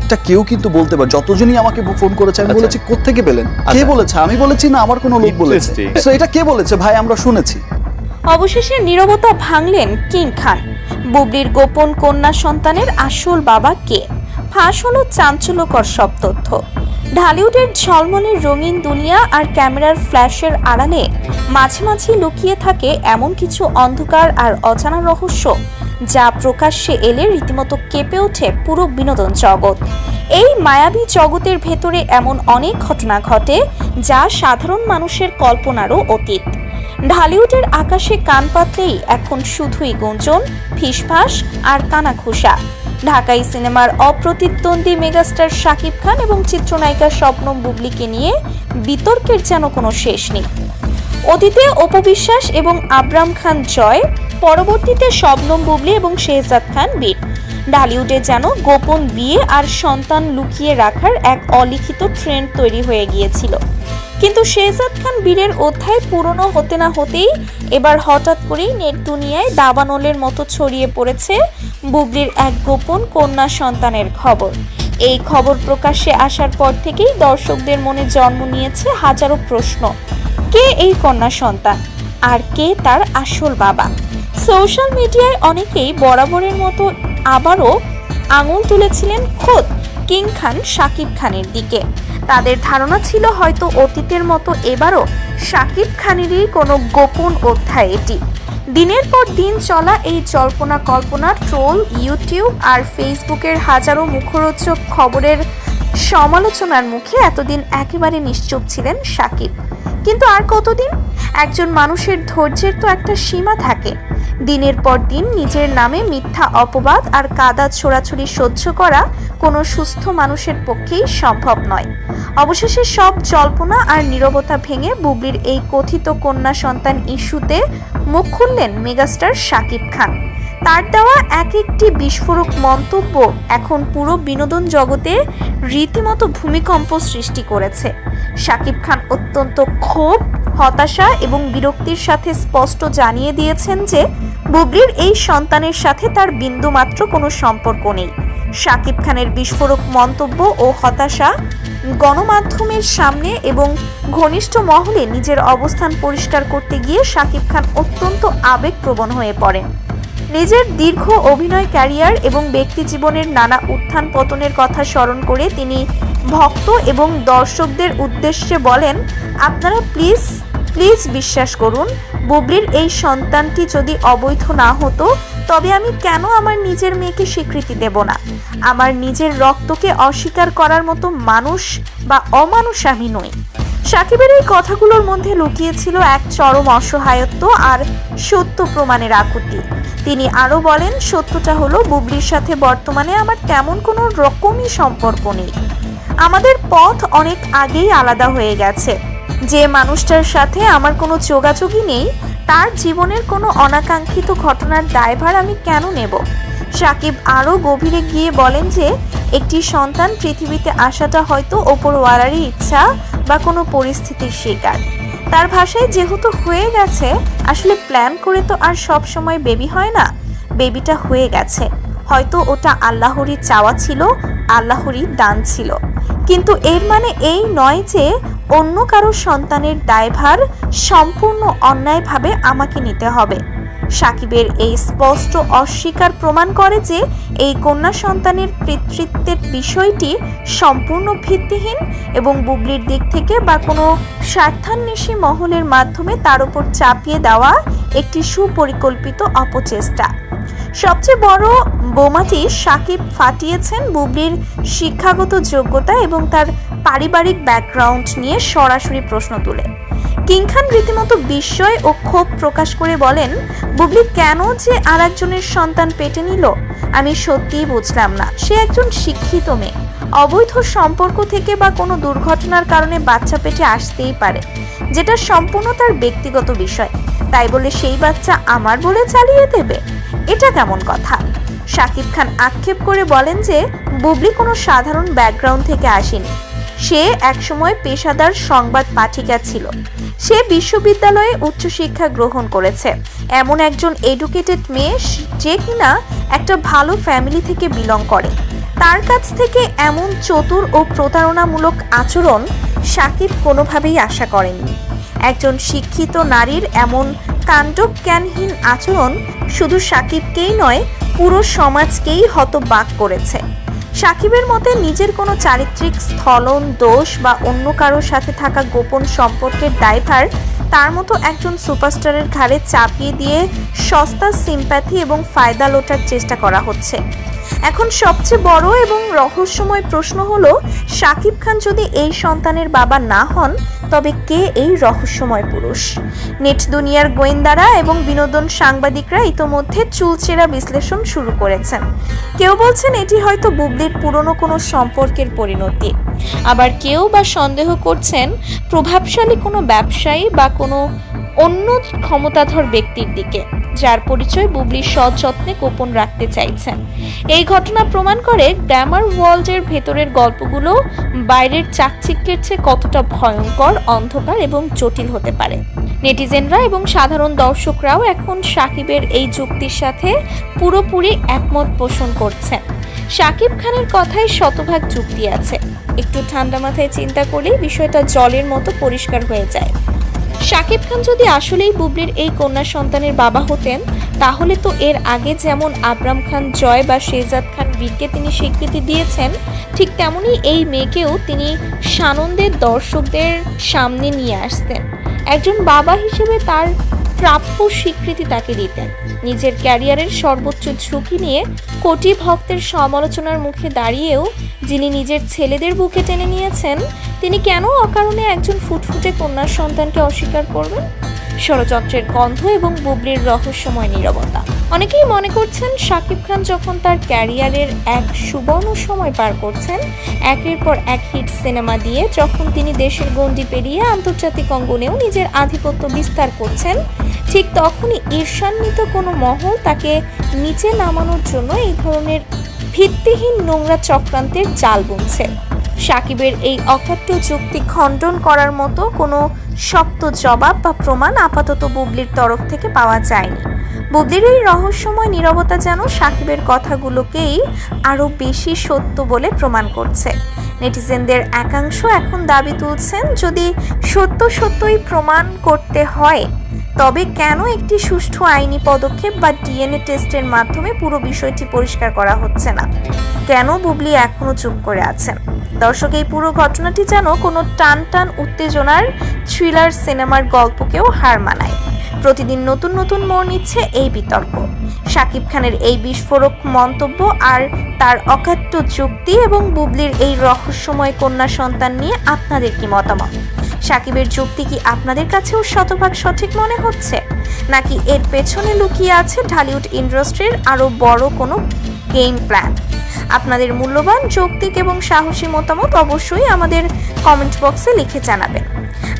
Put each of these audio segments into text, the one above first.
একটা কেউ কিন্তু বলতে পারে, যতজনই আমাকে ফোন করেছে আমি বলেছি কোত্থেকে পেলেন, কে বলেছে, আমি বলেছি না আমার কোনো লোক বলেছে, তো এটা কে বলেছে ভাই আমরা শুনেছি। অবশেষে নীরবতা ভাঙলেন কিং খান। বুবলির গোপন কন্যা সন্তানের আসল বাবা কে? ফাঁস হলো চাঞ্চল্যকর সব তথ্য। ঢালিউডের ঝলমলের রঙিন দুনিয়া আর ক্যামেরার ফ্ল্যাশের আড়ালে মাঝে মাঝে লুকিয়ে থাকে এমন কিছু অন্ধকার আর অজানা রহস্য, যা প্রকাশ্যে এলে রীতিমতো কেঁপে ওঠে পুরো বিনোদন জগৎ। এই মায়াবী জগতের ভেতরে এমন অনেক ঘটনা ঘটে যা সাধারণ মানুষের কল্পনারও অতীত। ঢালিউডের আকাশে কান পাতলেই এখন শুধুই গুঞ্জন, ফিসফাস আর কানাঘুষা। ঢাকাই সিনেমার অপ্রতিদ্বন্দ্বী মেগাস্টার শাকিব খান এবং চিত্রনায়িকা শবনম বুবলিকে নিয়ে বিতর্কের যেন কোনো শেষ নেই। অতীতে অপু বিশ্বাস এবং আবরাম খান জয়, পরবর্তীতে শবনম বুবলি এবং শেহজাদ খান বীর। ঢালিউডে যেন গোপন বিয়ে আর সন্তান লুকিয়ে রাখার এক অলিখিত ট্রেন্ড তৈরি হয়ে গিয়েছিল। কিন্তু শেহজাদ খান বীরের অধ্যায় পুরনো হতে না হতেই এবার হঠাৎ করেই নেট দুনিয়ায় দাবানলের মতো ছড়িয়ে পড়েছে বুবলির এক গোপন কন্যা সন্তানের খবর। এই খবর প্রকাশ্যে আসার পর থেকেই দর্শকদের মনে জন্ম নিয়েছে হাজারো প্রশ্ন। কে এই কন্যা সন্তান আর কে তার আসল বাবা? সোশ্যাল মিডিয়ায় অনেকেই বরাবরের মতো আবারও আঙুল তুলেছিলেন খোদ কিং খান শাকিব খানের দিকে। তাদের ধারণা ছিল হয়তো অতীতের মতো এবারও শাকিব খানেরই কোনো গোপন অধ্যায় এটি। দিনের পর দিন চলা এই জল্পনা কল্পনা, ট্রোল, ইউটিউব আর ফেসবুকের হাজারো মুখরোচক খবরের সমালোচনার মুখে এতদিন একেবারে নিশ্চুপ ছিলেন শাকিব। কিন্তু আর কতদিন? একজন মানুষের ধৈর্যের তো একটা সীমা থাকে। দিনের পর দিন নিজের নামে মিথ্যা অপবাদ আর কাদা ছোড়াছুড়ি সহ্য করা কোনো সুস্থ মানুষের পক্ষেই সম্ভব নয়। অবশেষে সব জল্পনা আর নীরবতা ভেঙে বুবলির এই কথিত কন্যা সন্তান ইস্যুতে মুখ খুললেন মেগাস্টার শাকিব খান। তার দেওয়া এক একটি বিস্ফোরক মন্তব্য এখন পুরো বিনোদন জগতে রীতিমতো ভূমিকম্প সৃষ্টি করেছে। শাকিব খান অত্যন্ত ক্ষোভ, হতাশা এবং বিরক্তির সাথে স্পষ্ট জানিয়ে দিয়েছেন যে বুবলির এই সন্তানের সাথে তার বিন্দুমাত্র কোনো সম্পর্ক নেই। শাকিব খানের বিস্ফোরক মন্তব্য ও হতাশা গণমাধ্যমের সামনে এবং ঘনিষ্ঠ মহলে নিজের অবস্থান পরিষ্কার করতে গিয়ে শাকিব খান অত্যন্ত আবেগপ্রবণ হয়ে পড়েন। নিজের দীর্ঘ অভিনয় ক্যারিয়ার এবং ব্যক্তি জীবনের নানা উত্থান পতনের কথা স্মরণ করে তিনি ভক্ত এবং দর্শকদের উদ্দেশ্যে বলেন, আপনারা প্লিজ বিশ্বাস করুন, বুবলির এই সন্তানটি যদি অবৈধ না হতো তবে আমি কেন আমার নিজের মেয়েকে স্বীকৃতি দেব না? আমার নিজের রক্তকে অস্বীকার করার মতো মানুষ বা অমানুষ আমি নই। শাকিবের এই কথাগুলোর মধ্যে লুকিয়েছিল এক চরম অসহায়ত্ব আর সত্য প্রমাণের আকুতি। তিনি আরও বলেন, সত্যটা হলো বুবলির সাথে বর্তমানে আমার তেমন কোনো রকমই সম্পর্ক নেই। আমাদের পথ অনেক আগেই আলাদা হয়ে গেছে। যে মানুষটার সাথে আমার কোনো যোগাযোগই নেই তার জীবনের কোনো অনাকাঙ্ক্ষিত ঘটনার দায়ভার আমি কেন নেব? শাকিব আরও গভীরে গিয়ে বলেন যে একটি সন্তান পৃথিবীতে আসাটা হয়তো ওপরওয়ালারই ইচ্ছা বা কোনো পরিস্থিতির শিকার। তার ভাষায় যেহেতু হয়ে গেছে, আসলে প্ল্যান করে তো আর সব সময় বেবি হয় না। বেবিটা হয়ে গেছে, হয়তো ওটা আল্লাহরই চাওয়া ছিল, আল্লাহরই দান ছিল। কিন্তু এর মানে এই নয় যে অন্য কারো সন্তানের দায়ভার সম্পূর্ণ অন্যায়ভাবে আমাকে নিতে হবে। শাকিবের এই স্পষ্ট অস্বীকার প্রমাণ করে যে এই কন্যা সন্তানের পিতৃত্বের বিষয়টি সম্পূর্ণ ভিত্তিহীন এবং বুবলির দিক থেকে বা কোনো স্বার্থান্বেষী মহলের মাধ্যমে তার উপর চাপিয়ে দেওয়া একটি সুপরিকল্পিত অপচেষ্টা। সবচেয়ে বড় বোমাটি শাকিব ফাটিয়েছেন বুবলির শিক্ষাগত যোগ্যতা এবং তার পারিবারিক ব্যাকগ্রাউন্ড নিয়ে সরাসরি প্রশ্ন তুলে। কিং খান রীতিমতো বিস্ময় ও ক্ষোভ প্রকাশ করে বলেন, বুবলি কেন যে আর একজনের সন্তান পেটে নিল আমি সত্যিই বুঝলাম না। সে একজন শিক্ষিত মেয়ে, অবৈধ সম্পর্ক থেকে বা কোনো দুর্ঘটনার কারণে বাচ্চা পেটে আসতেই পারে, যেটা সম্পূর্ণ তার ব্যক্তিগত বিষয়। তাই বলে সেই বাচ্চা আমার বলে চালিয়ে দেবে, এটা কেমন কথা? শাকিব খান আক্ষেপ করে বলেন যে বুবলি কোনো সাধারণ ব্যাকগ্রাউন্ড থেকে আসেনি। সে একসময় পেশাদার সংবাদ পাঠিকা ছিল। সে বিশ্ববিদ্যালয়ে উচ্চশিক্ষা গ্রহণ করেছে। এমন একজন এডুকেটেড মেয়ে যে কিনা একটা ভালো ফ্যামিলি থেকে বিলং করে। তার কাছ থেকে এমন চতুর ও প্রতারণামূলক আচরণ শাকিব কোনোভাবেই আশা করেননি। একজন শিক্ষিত নারীর এমন কাণ্ডজ্ঞানহীন আচরণ শুধু শাকিবকেই নয়, পুরো সমাজকেই হতবাক করেছে। শাকিবের মতে নিজের কোনো চারিত্রিক স্খলন, দোষ বা অন্য কারোর সাথে থাকা গোপন সম্পর্কের দায়ভার তার মতো একজন সুপারস্টারের ঘাড়ে চাপিয়ে দিয়ে সস্তা সিম্প্যাথি এবং ফায়দা লোটার চেষ্টা করা হচ্ছে। এখন সবচেয়ে বড় এবং রহস্যময় প্রশ্ন হলো, শাকিব খান যদি এই সন্তানের বাবা না হন, তবে কে এই রহস্যময় পুরুষ? নেট দুনিয়ার গোয়েন্দারা এবং বিনোদন সাংবাদিকরা ইতোমধ্যে চুলচেরা বিশ্লেষণ শুরু করেছেন। কেউ বলছেন এটি হয়তো বুবলির পুরনো কোনো সম্পর্কের পরিণতি, আবার কেউ বা সন্দেহ করছেন প্রভাবশালী কোনো ব্যবসায়ী বা কোনো অন্য ক্ষমতাধর ব্যক্তির দিকে, যার পরিচয় বুবলি সযত্নে গোপন রাখতে চাইছেন। এই ঘটনা প্রমাণ করে গ্ল্যামার ওয়ার্ল্ডের ভেতরের গল্পগুলো বাইরের চাকচিক্যের চেয়ে কতটা ভয়ঙ্কর, অন্ধকার এবং জটিল হতে পারে। নেটিজেনরা এবং সাধারণ দর্শকরাও এখন শাকিবের এই যুক্তির সাথে পুরোপুরি একমত পোষণ করছেন। শাকিব খানের কথায় শতভাগ যুক্তি আছে। একটু ঠান্ডা মাথায় চিন্তা করলেই বিষয়টা জলের মতো পরিষ্কার হয়ে যায়। শাকিব খান যদি আসলেই বুবলির এই কন্যা সন্তানের বাবা হতেন, তাহলে তো এর আগে যেমন আবরাম খান জয় বা শেহজাদ খান বীরকে তিনি স্বীকৃতি দিয়েছেন, ঠিক তেমনি এই মেয়েকেও তিনি সানন্দের দর্শকদের সামনে নিয়ে আসতেন। একজন বাবা হিসেবে তার প্রাপ্য স্বীকৃতি তাকে দিতেন। নিজের ক্যারিয়ারের সর্বোচ্চ ঝুঁকি নিয়ে কোটি ভক্তের সমালোচনার মুখে দাঁড়িয়েও যিনি নিজের ছেলেদের বুকে টেনে নিয়েছেন, তিনি কেন অকারণে একজন ফুটফুটে কন্যার সন্তানকে অস্বীকার করবেন? ষড়যন্ত্রের গন্ধ এবং বুবলির রহস্যময় নীরবতা। অনেকেই মনে করছেন শাকিব খান যখন তার ক্যারিয়ারের এক সুবর্ণ সময় পার করছেন, একের পর এক হিট সিনেমা দিয়ে যখন তিনি দেশের গণ্ডি পেরিয়ে আন্তর্জাতিক অঙ্গনেও নিজের আধিপত্য বিস্তার করছেন, ঠিক তখনই ঈর্ষান্বিত কোনো মহল তাকে নিচে নামানোর জন্য এই ধরনের ভিত্তিহীন নোংরা চক্রান্তের জাল বুনছে। শাকিবের এই অকাট্য যুক্তি খণ্ডন করার মতো কোনো শক্ত জবাব বা প্রমাণ আপাতত বুবলির তরফ থেকে পাওয়া যায়নি। বুবলির এই রহস্যময় নীরবতা যেন শাকিবের কথাগুলোকেই আরও বেশি সত্য বলে প্রমাণ করছে। নেটিজেনদের একাংশ এখন দাবি তুলছেন, যদি সত্যই প্রমাণ করতে হয়, তবে কেন একটি সুষ্ঠু আইনি পদক্ষেপ বা ডিএনএ টেস্টের মাধ্যমে পুরো বিষয়টি পরিষ্কার করা হচ্ছে না? কেন বুবলি এখনো চুপ করে আছেন? দর্শক, এই পুরো ঘটনাটি যেন কোনো টান উত্তেজনার থ্রিলার সিনেমার গল্পকেও হার মানায়। প্রতিদিন নতুন নতুন মোড় নিচ্ছে এই বিতর্ক। শাকিব খানের এই বিস্ফোরক মন্তব্য আর তার অকাট্য যুক্তি এবং বুবলির এই রহস্যময় কন্যা সন্তান নিয়ে আপনাদের কি মতামত? শাকিবের যুক্তি কি আপনাদের কাছেও শতভাগ সঠিক মনে হচ্ছে, নাকি এর পেছনে লুকিয়ে আছে ঢালিউড ইন্ডাস্ট্রির আরো বড় কোনো গেম প্ল্যান? আপনাদের মূল্যবান, যৌক্তিক এবং সাহসী মতামত অবশ্যই আমাদের কমেন্ট বক্সে লিখে জানাবেন।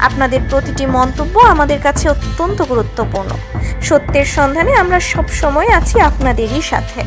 আপনাদের প্রতিটি মন্তব্য আমাদের কাছে অত্যন্ত গুরুত্বপূর্ণ। সত্যের সন্ধানে আমরা সব সময় আছি আপনাদেরই সাথে।